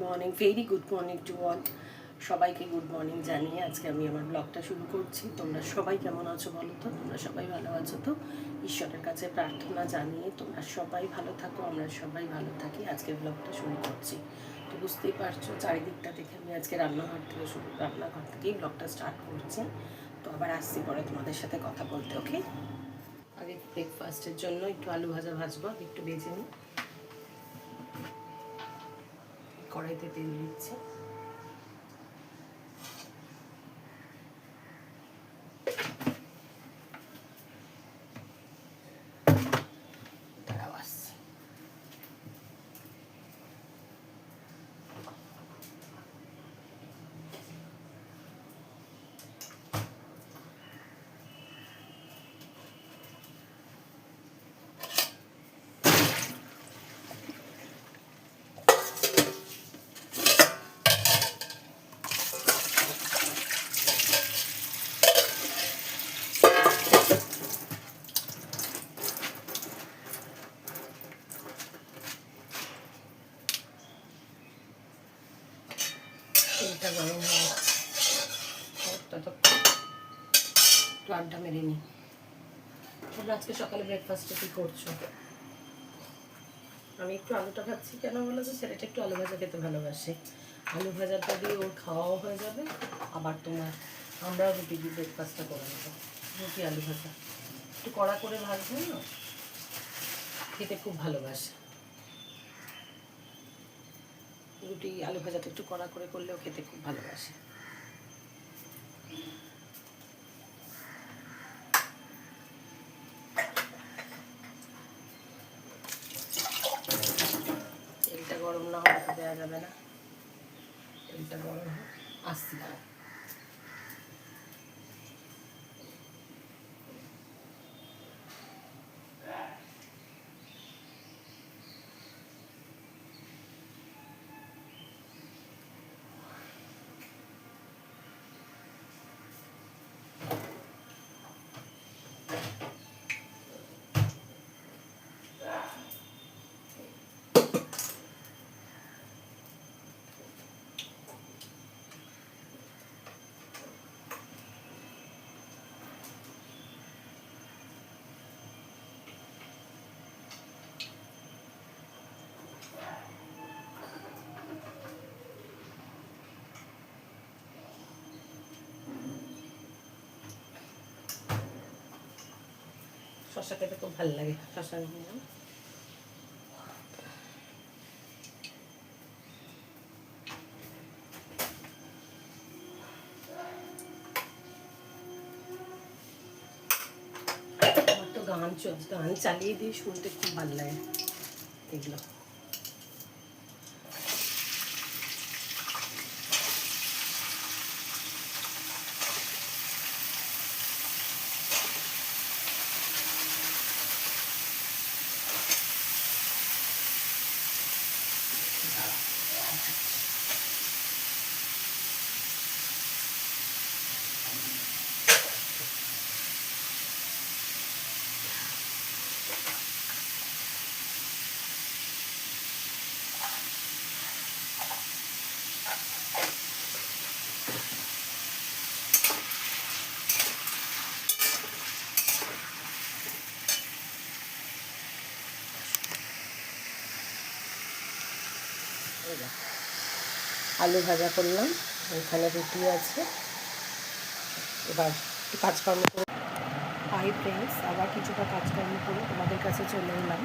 Morning, very good morning to all. সবাইকে good morning জানিয়ে আজকে আমি আমার ব্লগটা শুরু করছি। তোমরা সবাই কেমন আছো বলো তো? তোমরা সবাই ভালো আছো তো? ঈশ্বরের কাছে প্রার্থনা জানিয়ে তোমরা সবাই ভালো থাকো, আমরা সবাই ভালো থাকি। আজকের ব্লগটা শুরু করছি। তো বুঝতেই পারছো চারিদিকটা দেখে আমি আজকে রান্নাঘর থেকেই ব্লগটা স্টার্ট করছি। তো আবার আসছি পরে তোমাদের সাথে কথা বলতে। ওকে, আগে ব্রেকফাস্টের জন্য একটু আলু ভাজা ভাজবো, একটু ভেজে নিই। কড়াইতে তেল দিচ্ছি। তেলটা গরম হয় ততক্ষণ একটু আড্ডা মেরে নিই। তোমরা আজকে সকালে ব্রেকফাস্টে কী করছো? আমি একটু আলুটা খাচ্ছি কেন বলো তো, ছেলেটা একটু আলু ভাজা খেতে ভালোবাসে। আলু ভাজাটা দিয়ে ওর খাওয়াও হয়ে যাবে, আবার তোমার আমরাও রুটি দিয়ে ব্রেকফাস্টটা করে নেবো। রুটি আলু ভাজা একটু কড়া করে ভাজবে না, খেতে খুব ভালোবাসে। রুটি আলু ভাজাটা একটু কড়া করে করলেও খেতে খুব ভালোবাসে। তেলটা গরম না হলে তো দেওয়া যাবে না। তেলটা গরম হোক, আসছি। শসা খেতে খুব ভালো লাগে, শসা নিয়ে আমার তো গান চালিয়ে দিয়ে শুনতে খুব ভালো লাগে এগুলো। আলু ভাজা করলাম, এখানে রুটি আছে। এবার একটু কাজকর্ম করে হাই ফ্রেন্ডস, আবার কিছুটা কাজকর্ম করে তোমাদের কাছে চলে এলাম।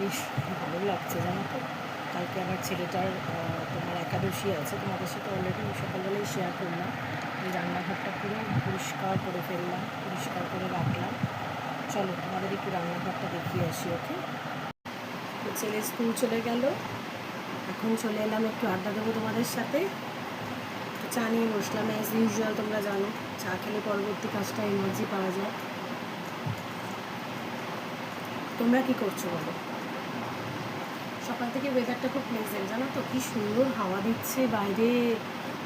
বেশ ভালো লাগছে জানো তো। কালকে আমার ছেলেটার তোমার একাদশী আছে, তোমাদের সাথে অলরেডি সকালবেলায় শেয়ার করলাম। এই রান্নাঘরটা পুরো পরিষ্কার করে ফেললাম, পরিষ্কার করে রাখলাম। চলো তোমাদের একটু রান্নাঘরটা দেখিয়ে আসি। ওকে, ছেলে স্কুল চলে গেল, এখন চলে এলাম একটু আড্ডা দেবো তোমাদের সাথে। চা নিয়ে বসলাম অ্যাজ ইউজুয়াল, তোমরা জানো চা খেলে পরবর্তী কাজটা এনার্জি পাওয়া যায়। তোমরা কি করছো বলো? সকাল থেকে ওয়েদারটা খুব প্লেজেন্ট জানো তো, কি সুন্দর হাওয়া দিচ্ছে বাইরে।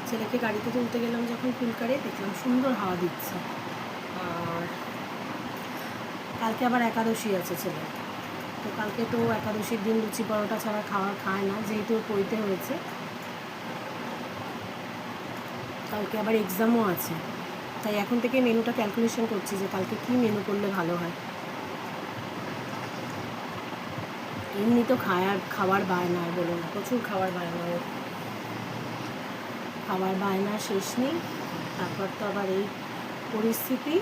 ছেলেকে গাড়িতে তুলতে গেলাম যখন ফুলকারে, দেখলাম সুন্দর হাওয়া দিচ্ছে। আর কালকে আবার একাদশী আছে ছেলে, তো কালকে তো একাদশীর দিন লুচি পরোটা ছাড়া খায় না, যেহেতু পইতে হয়েছে। কালকে আবার এক্সামও আছে, তাই এখন থেকে মেনুটা ক্যালকুলেশন করছি যে কালকে কী মেনু করলে ভালো হয়। এমনি তো খাওয়ার বায়না আর বলো না, প্রচুর খাওয়ার বায়না, খাওয়ার বায়না শেষ নেই। তারপর তো আবার এই পরিস্থিতি,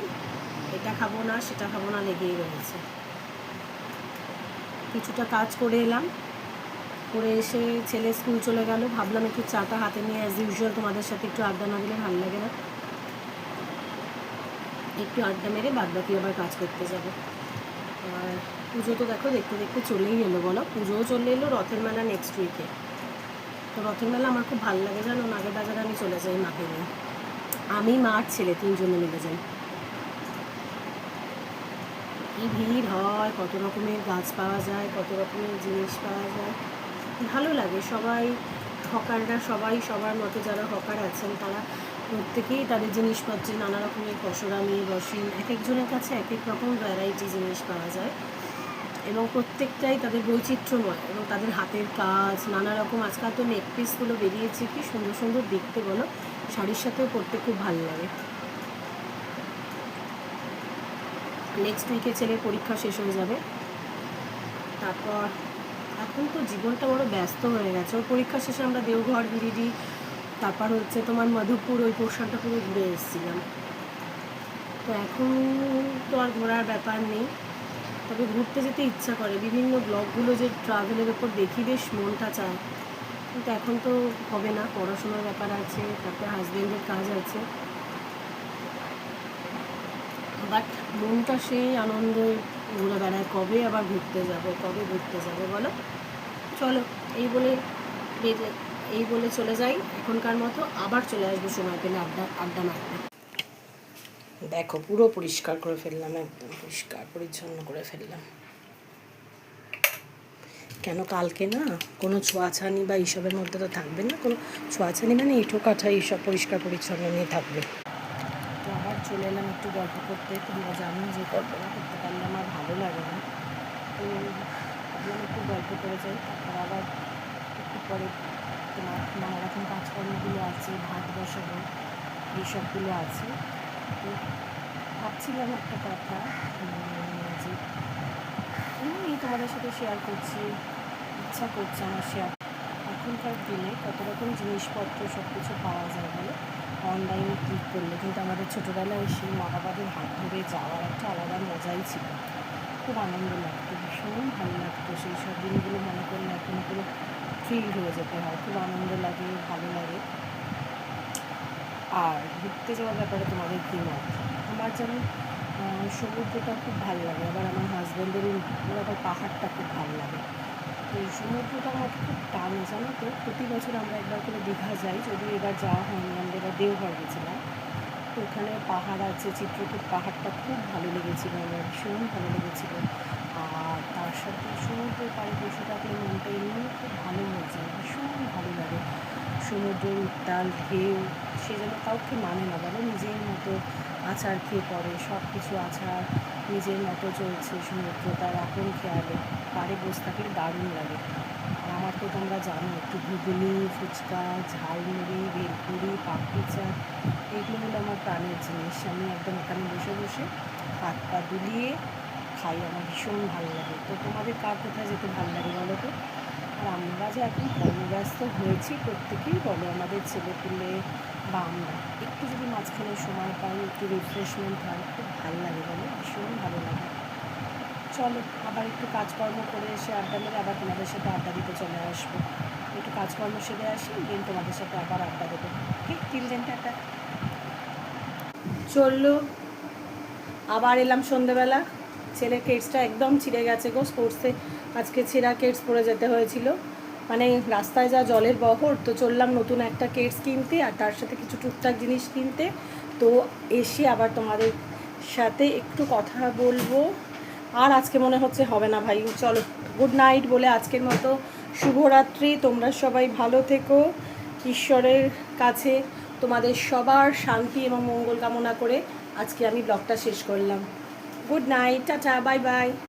এটা খাবো না সেটা খাবো না লেগেই রয়েছে। কিছুটা কাজ করে এলাম, করে এসে ছেলে স্কুল চলে গেল, ভাবলাম একটু চাটা হাতে নিয়ে অ্যাজ ইউজুয়াল তোমাদের সাথে একটু আড্ডা না দিলে ভালো লাগে না, একটু আড্ডা মেরে বাদবাকি আবার কাজ করতে যাব। আর পুজো তো দেখো দেখতে দেখতে চলেই এলো, বলো পুজোও চলে এলো, রথের মেলা নেক্সট উইকে। তো রথের মেলা আমার খুব ভালো লাগে জানো, নাগের বাজারে আমি চলে যাই মাকে নিয়ে, আমি মা আর ছেলে তিনজনে মিলে যাই। কি ভিড় হয়, কত রকমের গাছ পাওয়া যায়, কত রকমের জিনিস পাওয়া যায়, ভালো লাগে। সবাই হকাররা সবাই সবার মতো যারা হকার আছেন তারা প্রত্যেকেই তাদের জিনিসপত্রে নানা রকমের পসরা নিয়ে বসেন, এক একজনের কাছে এক এক রকম ভ্যারাইটি জিনিস পাওয়া যায় এবং প্রত্যেকটাই তাদের বৈচিত্র্যময় এবং তাদের হাতের কাজ নানা রকম। আজকাল তো নেক পিসগুলো বেরিয়েছে, কি সুন্দর সুন্দর দেখতে বলো, শাড়ির সাথেও পরতে খুব ভালো লাগে। নেক্সট উইকে ছেলের পরীক্ষা শেষ হয়ে যাবে, তারপর এখন তো জীবনটা বড় ব্যস্ত হয়ে গেছে। ওর পরীক্ষা শেষে আমরা দেওঘর, গিরিডি, তারপর হচ্ছে তোমার মধুপুর, ওই পোর্শনটা পুরো ঘুরে এসেছিলাম। তো এখন তো আর ঘোরার ব্যাপার নেই, তবে ঘুরতে যেতে ইচ্ছা করে, বিভিন্ন ব্লগগুলো যে ট্রাভেলের ওপর দেখি বেশ মনটা চায়, কিন্তু এখন তো হবে না, পড়াশোনার ব্যাপার আছে, তারপর হাজব্যান্ডের কাজ আছে, বাট মনটা সেই আনন্দে ঘুরে বেড়ায়, কবে আবার ঘুরতে যাব, কবে ঘুরতে যাব বলো। চলো এই বলে চলে যাই এখনকার মতো, আবার চলে আসবো সময় পেলে আড্ডা মারতে। দেখো পুরো পরিষ্কার করে ফেললাম, একদম পরিষ্কার পরিচ্ছন্ন করে ফেললাম। কেন কালকে না কোনো ছোঁয়াছানি বা এইসবের মধ্যে তো থাকবে না, কোনো ছোঁয়াছানি মানে এঁঠো কাঠা এইসব পরিষ্কার পরিচ্ছন্ন নিয়ে থাকবে। তো আবার চলে এলাম একটু গল্প করতে, তোমরা জানো যে গল্প না করতে পারলে আমার ভালো লাগে না, তো ভাবলাম একটু গল্প করে যাই। তারপর আবার একটু পরে তোমার নানা রকম কাজকর্মগুলো আছে, ভাত বসাবো, এইসবগুলো আছে। তো ভাবছিলাম একটা কথা, যে আমি তোমাদের সাথে শেয়ার করছি, ইচ্ছা করছে আমার শেয়ার। এখনকার দিনে কত রকম জিনিসপত্র সব কিছু পাওয়া যায় বলে, অনলাইনে ক্লিক করলে, কিন্তু আমাদের ছোটোবেলায় সেই মা বাবাদের হাত ধরে যাওয়ার একটা আলাদা মজাই ছিল, খুব আনন্দ লাগতো, ভীষণ ভালো লাগতো। সেই সব দিনগুলো মনে করলে এখন পুরো থ্রিল হয়ে যেতে হয়, খুব আনন্দ লাগে, ভালো লাগে। আর ঘুরতে যাওয়ার ব্যাপারে তোমাদের কী মত? আমার যেমন সমুদ্রটা খুব ভালো লাগে, আবার আমার হাজব্যান্ডেরও আবার পাহাড়টা খুব ভালো লাগে। তো এই সমুদ্রটা আমার খুব টানে জানো তো, প্রতি বছর আমরা একবার করে দীঘা যাই, যদিও এবার যাওয়া হয়নি, আমরা এবার দেওঘর গেছিলাম। তো ওখানে পাহাড় আছে, চিত্রকূট পাহাড়টা খুব ভালো লেগেছিলো আমার, ভীষণ ভালো লেগেছিলো। আর তার সাথে সমুদ্রের পাড়ে বসে থাকলে মনটা এমনি খুব ভালো হয়ে যায়, ভীষণ ভালো লাগে। সমুদ্রের উত্তাল ঢেউ সে যেন কাউকে মানে না বলো, নিজের মতো আছাড় খেয়ে পড়ে, সব কিছু আছাড় নিজের মতো চলছে, সমুদ্র তার আপন খেয়ালে, পাড়ে বসে থাকলে দারুণ লাগে। আর আমার তো তোমরা জানো একটু ঘুগনি, ফুচকা, ঝালমুড়ি, ভেলপুরি, পাপড়ি চাট, এগুলো হলো আমার প্রাণের জিনিস। আমি একদম এখানে বসে বসে হাত পা দুলিয়ে খাই, আমার ভীষণ ভালো লাগে। তো তোমাদের কার কোথায় যেতে ভালো লাগে বলো তো? আর আমরা যে এখন কর্মব্যস্ত হয়েছি প্রত্যেকেই বলো, আমাদের ছেলেপুলে বা আমরা একটু যদি মাঝখানে সময় পাই, একটু রিফ্রেশমেন্ট হয়, খুব ভালো লাগে বলো, ভীষণ ভালো লাগে। চলো আবার একটু কাজকর্ম করে এসে আড্ডা মেরে আবার তোমাদের সাথে আড্ডা দিতে চলে আসবো, একটু কাজকর্ম সেরে আসি, দিন তোমাদের সাথে আবার আড্ডা দেবো। ঠিক টিল দেন, টাটা। চললো আবার এলাম সন্ধেবেলা, ছেলের কেটসটা একদম ছিঁড়ে গেছে গো, স্পোর্টসে আজকে ছেঁড়া কেটস পরে যেতে হয়েছিল, মানে রাস্তায় যা জলের বহর, তো চললাম নতুন একটা কেটস কিনতে আর তার সাথে কিছু টুকটাক জিনিস কিনতে। তো এসে আবার তোমাদের সাথে একটু কথা বলবো, আর আজকে মনে হচ্ছে হবে না ভাই। চলো গুড নাইট বলে আজকের মতো শুভরাত্রি, তোমরা সবাই ভালো থেকো, ঈশ্বরের কাছে তোমাদের সবার শান্তি এবং মঙ্গল কামনা করে আজকে আমি ব্লগটা শেষ করলাম। Good night, tata, bye bye.